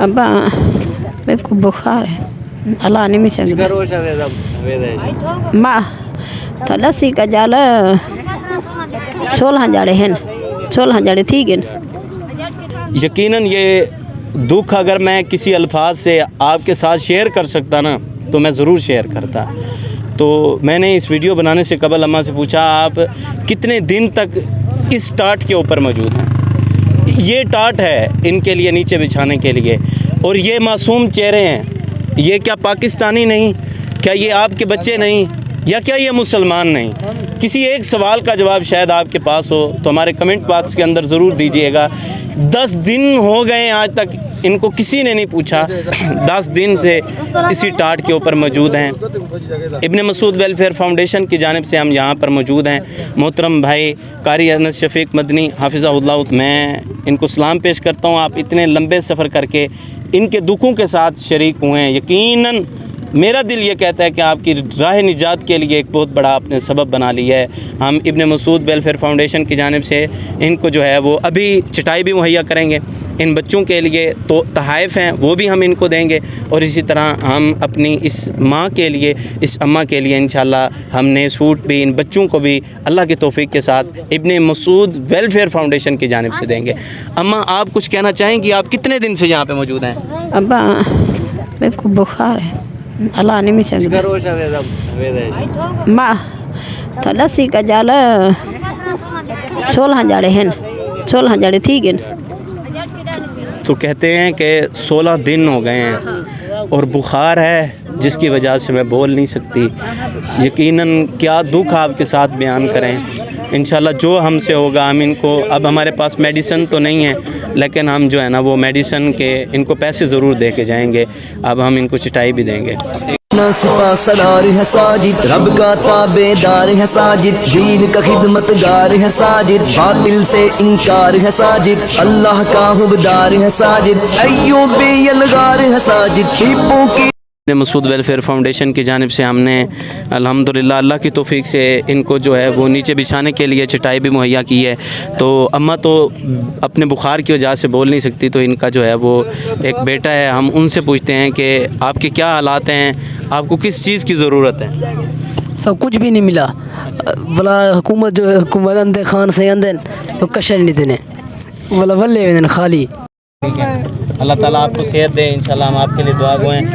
ابا میرے کو بخار ہے، اللہ نہیں سکتا ماں تو لسی کا جال 16 جاڑے ہیں، 16 جاڑے ٹھیک ہے۔ یقیناً یہ دکھ اگر میں کسی الفاظ سے آپ کے ساتھ شیئر کر سکتا نا تو میں ضرور شیئر کرتا۔ تو میں نے اس ویڈیو بنانے سے قبل اماں سے پوچھا آپ کتنے دن تک اس ٹاٹ کے اوپر موجود ہیں؟ یہ ٹاٹ ہے ان کے لیے نیچے بچھانے کے لیے، اور یہ معصوم چہرے ہیں، یہ کیا پاکستانی نہیں؟ کیا یہ آپ کے بچے نہیں؟ یا کیا یہ مسلمان نہیں؟ کسی ایک سوال کا جواب شاید آپ کے پاس ہو تو ہمارے کمنٹ باکس کے اندر ضرور دیجئے گا۔ 10 دن ہو گئے ہیں آج تک ان کو کسی نے نہیں پوچھا، 10 دن سے اسی ٹاٹ کے اوپر موجود ہیں۔ ابن مسعود ویلفیئر فاؤنڈیشن کی جانب سے ہم یہاں پر موجود ہیں۔ محترم بھائی قاری انس شفیق مدنی حافظہ اللہ، میں ان کو سلام پیش کرتا ہوں۔ آپ اتنے لمبے سفر کر کے ان کے دکھوں کے ساتھ شریک ہوئے ہیں، یقیناً میرا دل یہ کہتا ہے کہ آپ کی راہ نجات کے لیے ایک بہت بڑا آپ نے سبب بنا لیا ہے۔ ہم ابن مسعود ویلفیئر فاؤنڈیشن کی جانب سے ان کو جو ہے وہ ابھی چٹائی بھی مہیا کریں گے، ان بچوں کے لیے تو تحائف ہیں وہ بھی ہم ان کو دیں گے، اور اسی طرح ہم اپنی اس ماں کے لیے، اس اماں کے لیے انشاءاللہ ہم نے سوٹ بھی ان بچوں کو بھی اللہ کی توفیق کے ساتھ ابن مسعود ویلفیئر فاؤنڈیشن کی جانب سے دیں گے۔ اماں آپ کچھ کہنا چاہیں گی؟ آپ کتنے دن سے یہاں پہ موجود ہیں؟ ابا میرے کو بخار ہے، اللہ نہیں سکتا ماں تو لسی کا جال 16 جاڑے ہیں، 16 جاڑے ٹھیک ہے۔ تو کہتے ہیں کہ 16 دن ہو گئے ہیں اور بخار ہے جس کی وجہ سے میں بول نہیں سکتی۔ یقیناً کیا دکھ آپ کے ساتھ بیان کریں۔ انشاءاللہ جو ہم سے ہوگا ہم ان کو، اب ہمارے پاس میڈیسن تو نہیں ہے لیکن ہم جو ہے نا وہ میڈیسن کے ان کو پیسے ضرور دے کے جائیں گے، اب ہم ان کو چٹائی بھی دیں گے۔ سپاہ سالار ہے ساجد، رب کا تابع دار ہے ساجد، دین کا خدمت گار ہے ساجد، باطل سے انکار ہے ساجد، اللہ کا حبدار ہے ساجد، ایوبی یلغار ہے ساجد، ٹیپو کی ابن مسعود ویلفیئر فاؤنڈیشن کی جانب سے ہم نے الحمدللہ اللہ کی توفیق سے ان کو جو ہے وہ نیچے بچھانے کے لیے چٹائی بھی مہیا کی ہے۔ تو اماں تو اپنے بخار کی وجہ سے بول نہیں سکتی، تو ان کا جو ہے وہ ایک بیٹا ہے، ہم ان سے پوچھتے ہیں کہ آپ کے کیا حالات ہیں، آپ کو کس چیز کی ضرورت ہے؟ سب کچھ بھی نہیں ملا، بلا حکومت جو حکومت اندے خان سے اندن تو کشر نہیں دینے بلا ولے خالی۔ اللہ تعالیٰ آپ کو صحت دے، انشاءاللہ ہم آپ کے لیے دعا گوئیں۔